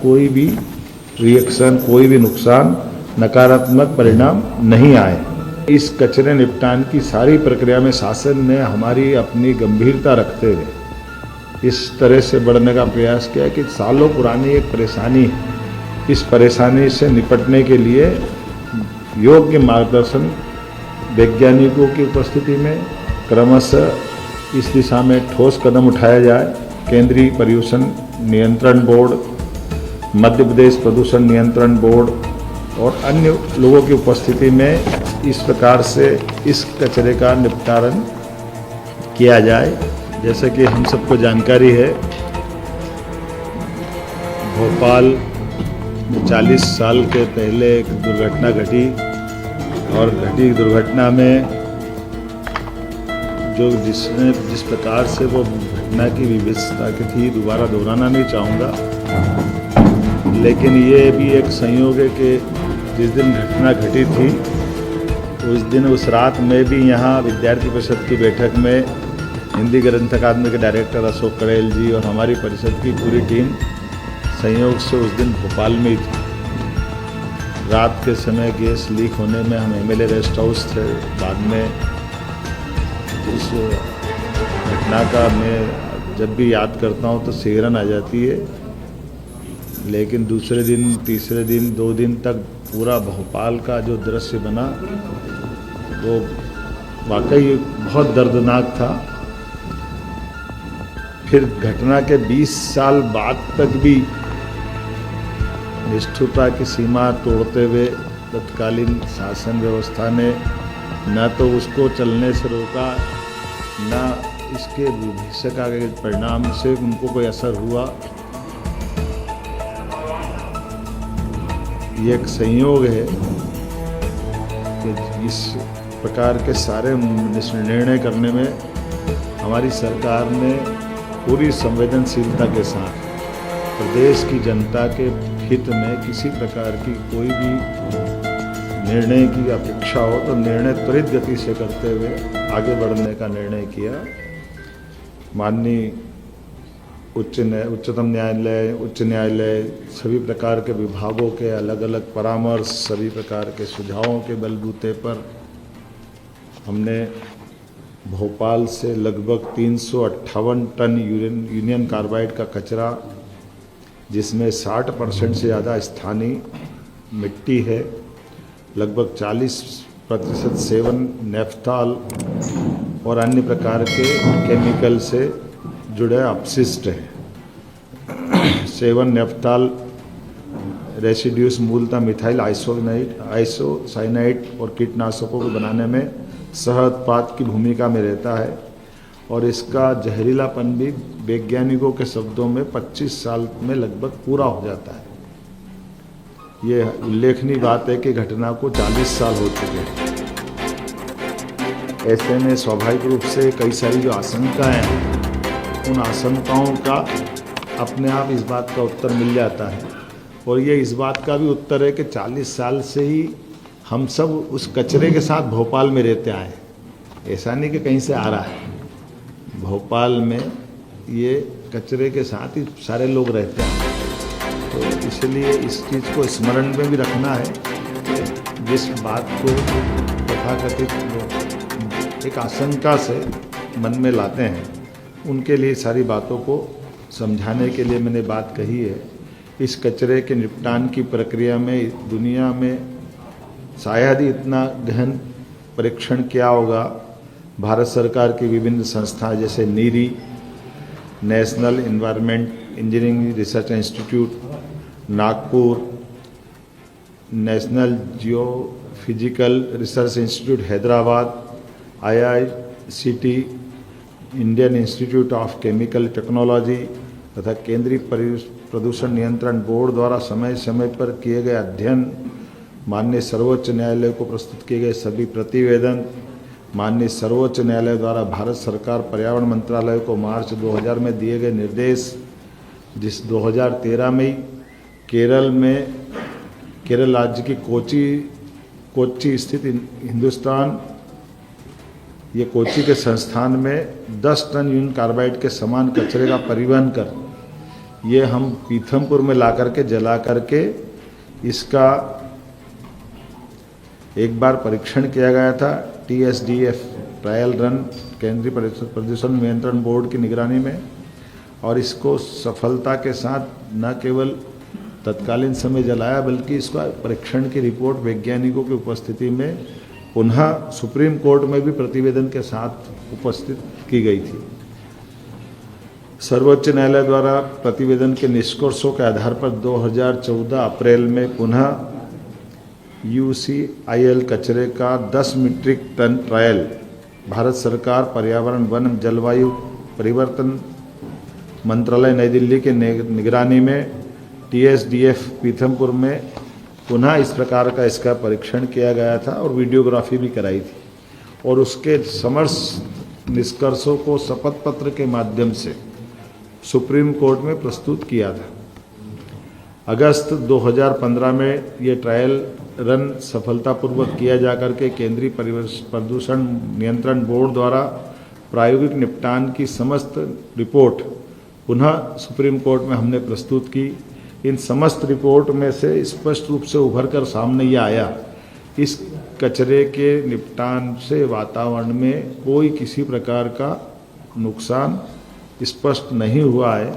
कोई भी रिएक्शन, कोई भी नुकसान, नकारात्मक परिणाम नहीं आए। इस कचरे निपटान की सारी प्रक्रिया में शासन ने हमारी अपनी गंभीरता रखते हुए इस तरह से बढ़ने का प्रयास किया कि सालों पुरानी एक परेशानी है, इस परेशानी से निपटने के लिए योग्य मार्गदर्शन वैज्ञानिकों की उपस्थिति में क्रमशः इस दिशा में ठोस कदम उठाया जाए। केंद्रीय प्रदूषण नियंत्रण बोर्ड, मध्य प्रदेश प्रदूषण नियंत्रण बोर्ड और अन्य लोगों की उपस्थिति में इस प्रकार से इस कचरे का निपटान किया जाए। जैसे कि हम सबको जानकारी है, भोपाल में 40 साल के पहले एक दुर्घटना घटी और दुर्घटना में जो जिस प्रकार से वो घटना की विविधता की थी, दोबारा दोहराना नहीं चाहूँगा, लेकिन ये भी एक संयोग है कि जिस दिन घटना घटी थी उस दिन, उस रात में भी यहाँ विद्यार्थी परिषद की बैठक में हिंदी ग्रंथ अकादमी के डायरेक्टर अशोक कड़ेल जी और हमारी परिषद की पूरी टीम संयोग से उस दिन भोपाल में ही थी। रात के समय गैस लीक होने में हम एमएलए रेस्ट हाउस थे। बाद में उस घटना का मैं जब भी याद करता हूँ तो सिहरन आ जाती है। लेकिन दूसरे दिन, तीसरे दिन, 2 दिन तक पूरा भोपाल का जो दृश्य बना वो वाकई बहुत दर्दनाक था। फिर घटना के 20 साल बाद तक भी निष्ठुरता की सीमा तोड़ते हुए तत्कालीन शासन व्यवस्था ने न तो उसको चलने से रोका, न इसके भविष्य का परिणाम से उनको कोई असर हुआ। ये एक संयोग है कि इस प्रकार के सारे निर्णय करने में हमारी सरकार ने पूरी संवेदनशीलता के साथ प्रदेश की जनता के हित में किसी प्रकार की कोई भी निर्णय की अपेक्षा हो तो निर्णय त्वरित गति से करते हुए आगे बढ़ने का निर्णय किया। माननीय उच्चतम न्यायालय, उच्च न्यायालय, सभी प्रकार के विभागों के अलग अलग परामर्श, सभी प्रकार के सुझावों के बलबूते पर हमने भोपाल से लगभग 358 टन यूनियन कार्बाइड का कचरा, जिसमें 60% से ज़्यादा स्थानीय मिट्टी है, लगभग 40% सेवन नेफ्थॉल और अन्य प्रकार के केमिकल से जुड़े अपशिष्ट हैं। सेवन नेफ्थॉल रेसिड्यूस मूलतः मिथाइल आइसोसाइनाइड और कीटनाशकों को बनाने में सह उत्पाद की भूमिका में रहता है और इसका जहरीलापन भी वैज्ञानिकों के शब्दों में 25 साल में लगभग पूरा हो जाता है। ये उल्लेखनीय बात है कि घटना को 40 साल हो चुके हैं। ऐसे में स्वाभाविक रूप से कई सारी जो आशंकाएं हैं, उन आशंकाओं का अपने आप इस बात का उत्तर मिल जाता है। और ये इस बात का भी उत्तर है कि 40 साल से ही हम सब उस कचरे के साथ भोपाल में रहते आए। ऐसा नहीं कि कहीं से आ रहा है, भोपाल में ये कचरे के साथ ही सारे लोग रहते हैं। तो इसलिए इस चीज़ को स्मरण में भी रखना है कि जिस बात को तथाकथित एक आशंका से मन में लाते हैं, उनके लिए सारी बातों को समझाने के लिए मैंने बात कही है। इस कचरे के निपटान की प्रक्रिया में दुनिया में शायद ही इतना गहन परीक्षण किया होगा। भारत सरकार की विभिन्न संस्थाएं जैसे NEERI, national environment engineering research institute Nagpur, national geophysical research institute Hyderabad, IICT, Indian institute of chemical technology तथा केंद्रीय प्रदूषण नियंत्रण बोर्ड द्वारा समय समय पर किए गए अध्ययन, माननीय सर्वोच्च न्यायालय को प्रस्तुत किए गए सभी प्रतिवेदन, माननीय सर्वोच्च न्यायालय द्वारा भारत सरकार पर्यावरण मंत्रालय को मार्च 2000 में दिए गए निर्देश, जिस 2013 में केरल राज्य की कोच्चि स्थित हिंदुस्तान, ये कोच्चि के संस्थान में 10 टन यूनियन कार्बाइड के समान कचरे का परिवहन कर ये हम पीथमपुर में ला करके जला करके इसका एक बार परीक्षण किया गया था TSDF ट्रायल रन केंद्रीय प्रदूषण नियंत्रण बोर्ड की निगरानी में, और इसको सफलता के साथ न केवल तत्कालीन समय जलाया बल्कि इसका परीक्षण की रिपोर्ट वैज्ञानिकों की उपस्थिति में पुनः सुप्रीम कोर्ट में भी प्रतिवेदन के साथ उपस्थित की गई थी। सर्वोच्च न्यायालय द्वारा प्रतिवेदन के निष्कर्षों के आधार पर 2014 अप्रैल में पुनः UCIL कचरे का 10 मीट्रिक टन ट्रायल भारत सरकार पर्यावरण वन जलवायु परिवर्तन मंत्रालय नई दिल्ली के निगरानी में TSDF पीथमपुर में पुनः इस प्रकार का इसका परीक्षण किया गया था और वीडियोग्राफी भी कराई थी, और उसके समस्त निष्कर्षों को शपथ पत्र के माध्यम से सुप्रीम कोर्ट में प्रस्तुत किया था। अगस्त 2015 में ये ट्रायल रन सफलतापूर्वक किया जाकर के केंद्रीय प्रदूषण नियंत्रण बोर्ड द्वारा प्रायोगिक निपटान की समस्त रिपोर्ट पुनः सुप्रीम कोर्ट में हमने प्रस्तुत की। इन समस्त रिपोर्ट में से स्पष्ट रूप से उभर कर सामने ये आया, इस कचरे के निपटान से वातावरण में कोई किसी प्रकार का नुकसान स्पष्ट नहीं हुआ है,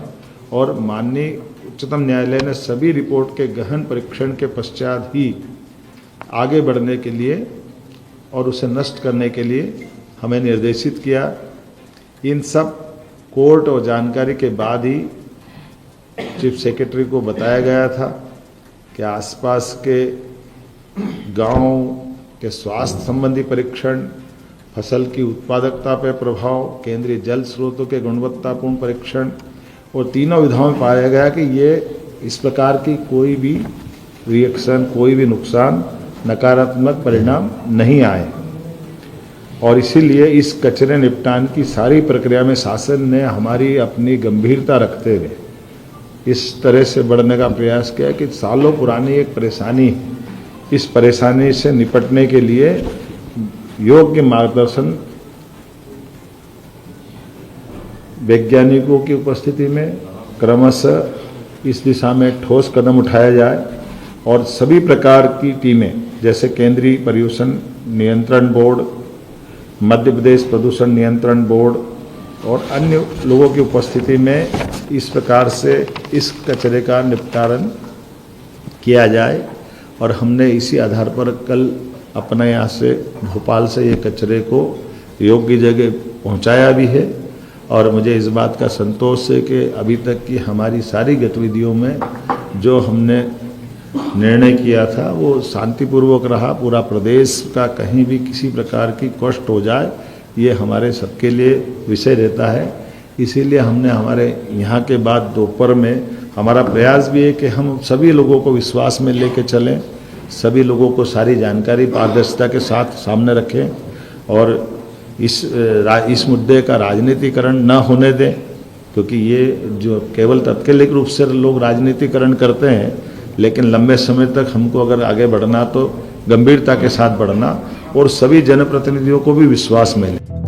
और माननीय उच्चतम न्यायालय ने सभी रिपोर्ट के गहन परीक्षण के पश्चात ही आगे बढ़ने के लिए और उसे नष्ट करने के लिए हमें निर्देशित किया। इन सब कोर्ट और जानकारी के बाद ही चीफ सेक्रेटरी को बताया गया था कि आसपास के गांव के स्वास्थ्य संबंधी परीक्षण, फसल की उत्पादकता पर प्रभाव, केंद्रीय जल स्रोतों के गुणवत्तापूर्ण परीक्षण, और तीनों विधाओं में पाया गया कि ये इस प्रकार की कोई भी रिएक्शन, कोई भी नुकसान, नकारात्मक परिणाम नहीं आए। और इसीलिए इस कचरे निपटान की सारी प्रक्रिया में शासन ने हमारी अपनी गंभीरता रखते हुए इस तरह से बढ़ने का प्रयास किया कि सालों पुरानी एक परेशानी, इस परेशानी से निपटने के लिए योग्य मार्गदर्शन वैज्ञानिकों की उपस्थिति में क्रमशः इस दिशा में ठोस कदम उठाया जाए, और सभी प्रकार की टीमें जैसे केंद्रीय प्रदूषण नियंत्रण बोर्ड, मध्य प्रदेश प्रदूषण नियंत्रण बोर्ड और अन्य लोगों की उपस्थिति में इस प्रकार से इस कचरे का निपटान किया जाए। और हमने इसी आधार पर कल अपने यहाँ से भोपाल से ये कचरे को योग्य जगह पहुँचाया भी है, और मुझे इस बात का संतोष है कि अभी तक की हमारी सारी गतिविधियों में जो हमने निर्णय किया था वो शांतिपूर्वक रहा। पूरा प्रदेश का कहीं भी किसी प्रकार की कष्ट हो जाए ये हमारे सबके लिए विषय रहता है। इसीलिए हमने हमारे यहाँ के बाद दोपहर में हमारा प्रयास भी है कि हम सभी लोगों को विश्वास में लेके चलें, सभी लोगों को सारी जानकारी पारदर्शिता के साथ सामने रखें, और इस मुद्दे का राजनीतिकरण न होने दें, क्योंकि ये जो केवल तात्कालिक रूप से लोग राजनीतिकरण करते हैं, लेकिन लंबे समय तक हमको अगर आगे बढ़ना तो गंभीरता के साथ बढ़ना और सभी जनप्रतिनिधियों को भी विश्वास में लें।